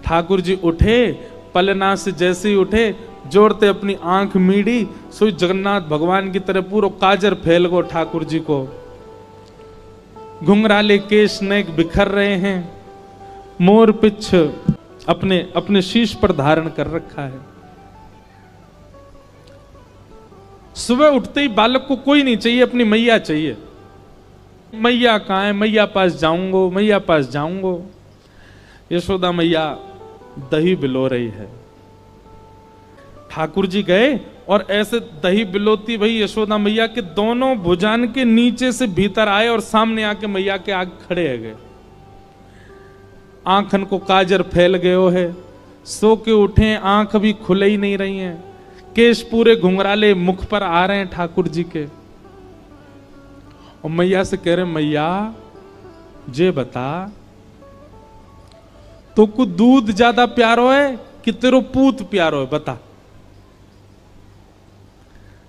ठाकुर जी उठे, पलना से जैसे ही उठे, जोड़ते अपनी आंख मीड़ी, सोई जगन्नाथ भगवान की तरह पूरा काजर फैल गो ठाकुर जी को। घुंघराले केश नेक बिखर रहे हैं, मोर पिछ अपने अपने शीश पर धारण कर रखा है। सुबह उठते ही बालक को कोई नहीं चाहिए, अपनी मैया चाहिए। मैया कहाँ है, मैया पास जाऊंगो, मैया पास जाऊंगो। यशोदा मैया दही बिलो रही है। ठाकुर जी गए और ऐसे दही बिलोती भाई यशोदा मैया के दोनों भुजान के नीचे से भीतर आए और सामने आके मैया के आगे खड़े है गए। आंखन को काजर फैल गयो है, सो के उठे, आंख भी खुले ही नहीं रही हैं, केश पूरे घुंघराले मुख पर आ रहे हैं ठाकुर जी के। और मैया से कह रहे, मैया जे बता, तो को दूध ज्यादा प्यारो है कि तेरो पूत प्यारो है, बता।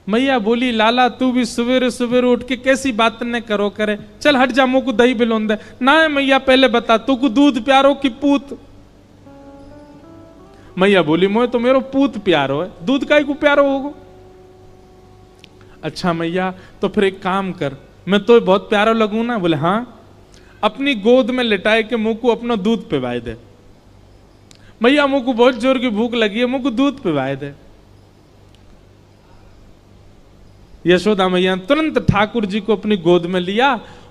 मैया बोली, लाला तू भी सवेरे सवेरे उठ के कैसी बात न करो करे, चल हट जा, मुझको दही बिलोन दे। ना है मैया, पहले बता तू को दूध प्यारो कि पूत। मैया बोली, मोए तो मेरो पूत प्यारो है, दूध काहे को प्यारो होगो। अच्छा मैया, तो फिर एक काम कर, मैं तो बहुत प्यारो लगूं ना। बोले हाँ, अपनी गोद में लिटाए के मुंह को अपना दूध पिवाए दे। मैया मुंह को बहुत जोर की भूख लगी है, मुंह को दूध पिवाए दे। यशोदा मैया तुरंत ठाकुर जी को अपनी गोद में लिया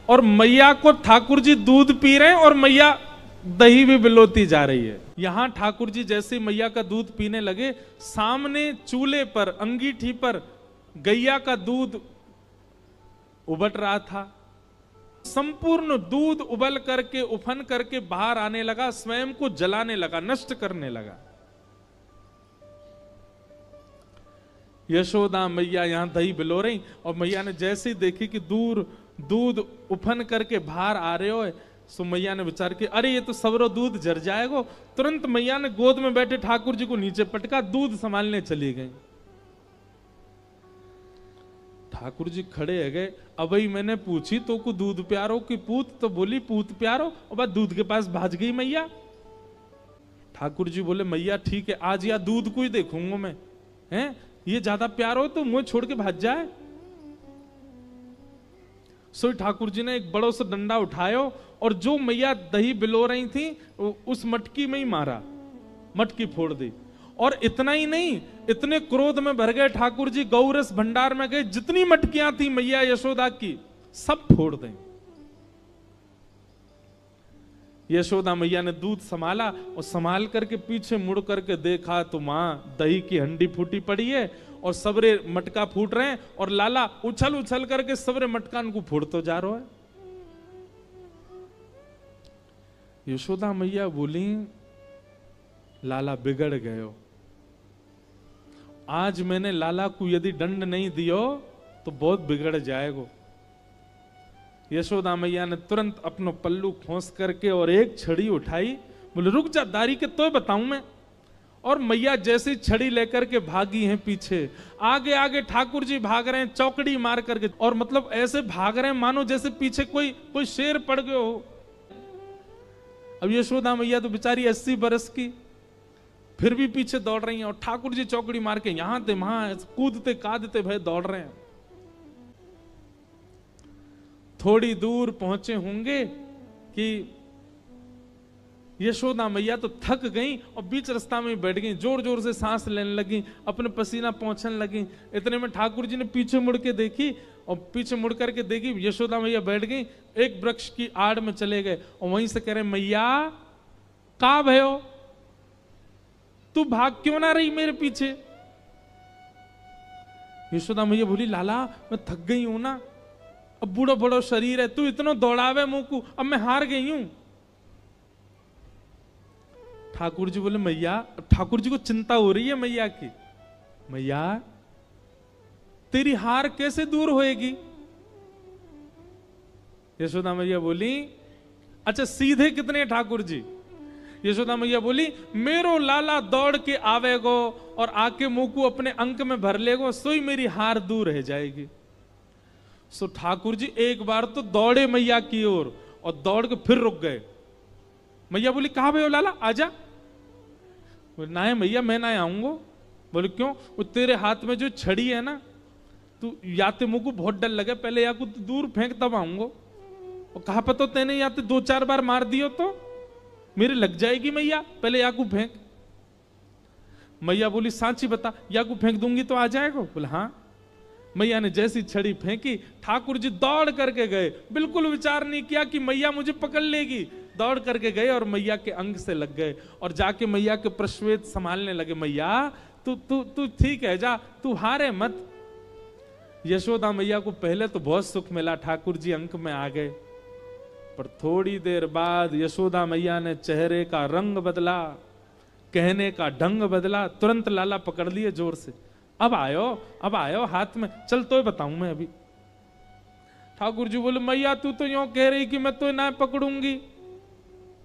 और मैया को ठाकुर जी दूध पी रहे हैं और मैया दही भी बिलोती जा रही है। यहां ठाकुर जी जैसे मैया का दूध पीने लगे, सामने चूल्हे पर अंगीठी पर गैया का दूध उबल रहा था। संपूर्ण दूध उबल करके उफन करके बाहर आने लगा, स्वयं को जलाने लगा, नष्ट करने लगा। यशोदा मैया यहां दही बिलो रही और मैया ने जैसे ही देखी कि दूर दूध उफन करके बाहर आ रहे हो, सो मैया ने विचार किया, अरे ये तो सबरो दूध जर जाएगा। तुरंत मैया ने गोद में बैठे ठाकुर जी को नीचे पटका, दूध संभालने चली गई। ठाकुर जी खड़े है गए, अब ही मैंने पूछी तो को दूध प्यारो कि पूत, तो बोली पूत प्यारो, और बाद दूध के पास भाज गई मैया। ठाकुर जी बोले, मैया ठीक है, आज या दूध को ही देखूंगा मैं, हैं ये ज्यादा प्यार हो तो मुंह छोड़ के भाज जाए। सो ठाकुर जी ने एक बड़ो सा डंडा उठायो और जो मैया दही बिलो रही थी उस मटकी में ही मारा, मटकी फोड़ दी। और इतना ही नहीं, इतने क्रोध में भर गए ठाकुर जी, गौरस भंडार में गए, जितनी मटकियां थी मैया यशोदा की सब फोड़ दें। यशोदा मैया ने दूध संभाला और संभाल करके पीछे मुड़ करके देखा तो मां दही की हंडी फूटी पड़ी है और सबरे मटका फूट रहे हैं और लाला उछल उछल करके सबरे मटकान को फोड़ते जा रहा है। यशोदा मैया बोली, लाला बिगड़ गयो, आज मैंने लाला को यदि दंड नहीं दियो तो बहुत बिगड़ जाएगा। यशोदा मैया ने तुरंत अपनो पल्लू खोस करके और एक छड़ी उठाई, बोले रुक जा दारी के तो बताऊं मैं। और मैया जैसी छड़ी लेकर के भागी हैं पीछे, आगे आगे ठाकुर जी भाग रहे हैं चौकड़ी मार करके, और मतलब ऐसे भाग रहे हैं मानो जैसे पीछे कोई शेर पड़ गयो हो। अब यशोदा मैया तो बेचारी 80 बरस की, फिर भी पीछे दौड़ रही हैं और ठाकुर जी चौकड़ी मार के यहां थे वहां कूदते कादते भय दौड़ रहे हैं। थोड़ी दूर पहुंचे होंगे कि यशोदा मैया तो थक गई और बीच रास्ता में बैठ गई, जोर जोर से सांस लेने लगी, अपने पसीना पहुंचने लगी। इतने में ठाकुर जी ने पीछे मुड़ के देखी और पीछे मुड़ करके देखी यशोदा मैया बैठ गई, एक वृक्ष की आड़ में चले गए और वहीं से कह रहे, मैया का भयो, तू भाग क्यों ना रही मेरे पीछे। यशोदा मैया बोली, लाला मैं थक गई हूं ना, अब बूढ़ो बड़ो शरीर है, तू इतना दौड़ावे मुंह को, अब मैं हार गई हूं। ठाकुर जी बोले, मैया, ठाकुर जी को चिंता हो रही है मैया की, मैया तेरी हार कैसे दूर होएगी। यशोदा मैया बोली, अच्छा सीधे कितने ठाकुर जी। यशोदा मैया बोली, मेरो लाला दौड़ के आवेगो और आके मुंह को अपने अंक में भर लेगो, सोई मेरी हार दूर रह जाएगी। सो ठाकुर जी एक बार तो दौड़े मैया की ओर और दौड़ के फिर रुक गए। मैया बोली, कहां भयो लाला, आजा। बोले ना है मैया, मैं ना आऊंगा। बोले क्यों? वो तेरे हाथ में जो छड़ी है ना, तू या तो मुझको बहुत डर लगे, पहले या कुछ दूर फेंक तब आऊंगा। और कहा पता तेने या तो 2-4 बार मार दियो तो मेरे लग जाएगी मैया, पहले या को फेंक। मैया बोली सांची बता, या को फेंक दूंगी तो आ जाएगा? बोले हाँ। मैया ने जैसी छड़ी फेंकी, ठाकुर जी दौड़ करके गए, बिल्कुल विचार नहीं किया कि मैया मुझे पकड़ लेगी। दौड़ करके गए और मैया के अंग से लग गए और जाके मैया के प्रश्वेत संभालने लगे। मैया तू तू तू ठीक है, जा, तू हारे मत। यशोदा मैया को पहले तो बहुत सुख मिला, ठाकुर जी अंक में आ गए, पर थोड़ी देर बाद यशोदा मैया ने चेहरे का रंग बदला, कहने का ढंग बदला, तुरंत लाला पकड़ लिए जोर से। अब आयो हाथ में, चल तो बताऊं मैं अभी। ठाकुर जी बोले मैया तू तो यूं कह रही कि मैं तो ना पकड़ूंगी।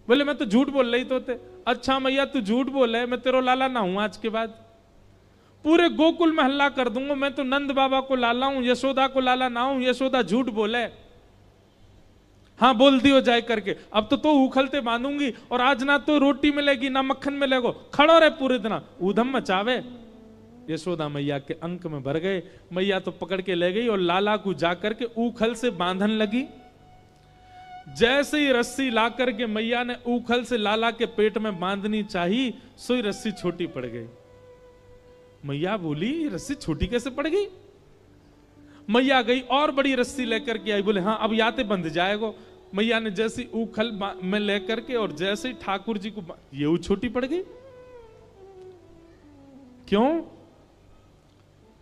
बोले मैं तो झूठ बोल रही तो थे। अच्छा मैया तू झूठ बोले, मैं तेरो लाला ना हूं, आज के बाद पूरे गोकुल में हल्ला कर दूंगा, मैं तो नंद बाबा को लाला हूं, यशोदा को लाला ना हूं। यशोदा झूठ बोले, हाँ बोल दियो जाए करके। अब तो उखलते बांधूंगी और आज ना तो रोटी मिलेगी ना मक्खन मिलेगा, खड़ो रहे पूरे दिन, ऊधम मचावे। यशोदा मैया के अंक में भर गए। मैया तो पकड़ के ले गई और लाला को जाकर के ऊखल से बांधन लगी। जैसे ही रस्सी ला करके मैया ने ऊखल से लाला के पेट में बांधनी चाहिए, सोई रस्सी छोटी पड़ गई। मैया बोली रस्सी छोटी कैसे पड़ गई? मैया गई और बड़ी रस्सी लेकर के आई। बोले हाँ अब याते बंध जाएगा। मैया ने जैसी ऊखल में लेकर के और जैसे ही ठाकुर जी को ये छोटी पड़ गई। क्यों?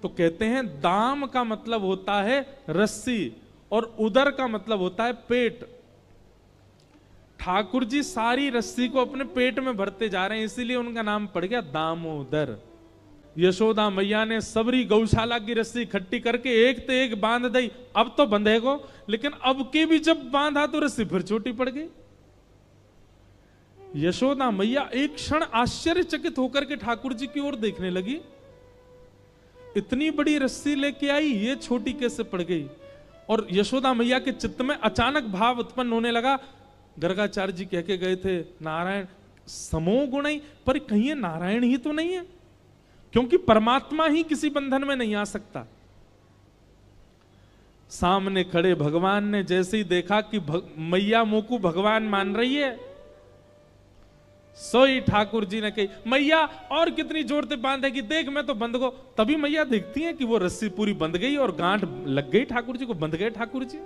तो कहते हैं दाम का मतलब होता है रस्सी और उदर का मतलब होता है पेट। ठाकुर जी सारी रस्सी को अपने पेट में भरते जा रहे हैं, इसीलिए उनका नाम पड़ गया दामोदर। यशोदा मैया ने सबरी गौशाला की रस्सी इकट्ठी करके एक तो एक बांध दी। अब तो बंधेगो, लेकिन अब के भी जब बांधा तो रस्सी फिर छोटी पड़ गई। यशोदा मैया एक क्षण आश्चर्यचकित होकर के ठाकुर जी की ओर देखने लगी। इतनी बड़ी रस्सी लेके आई, ये छोटी कैसे पड़ गई? और यशोदा मैया के चित्त में अचानक भाव उत्पन्न होने लगा। गर्गाचार्य जी कह के गए थे नारायण समो गुण, पर कहीं ये नारायण ही तो नहीं है, क्योंकि परमात्मा ही किसी बंधन में नहीं आ सकता। सामने खड़े भगवान ने जैसे ही देखा कि मैया मोकू भगवान मान रही है, सोई ठाकुर जी ने कही मैया और कितनी जोर से बांधेगी, देख मैं तो बंध गो। तभी मैया देखती है कि वो रस्सी पूरी बंध गई और गांठ लग गई ठाकुर जी को, बंध गए ठाकुर जी।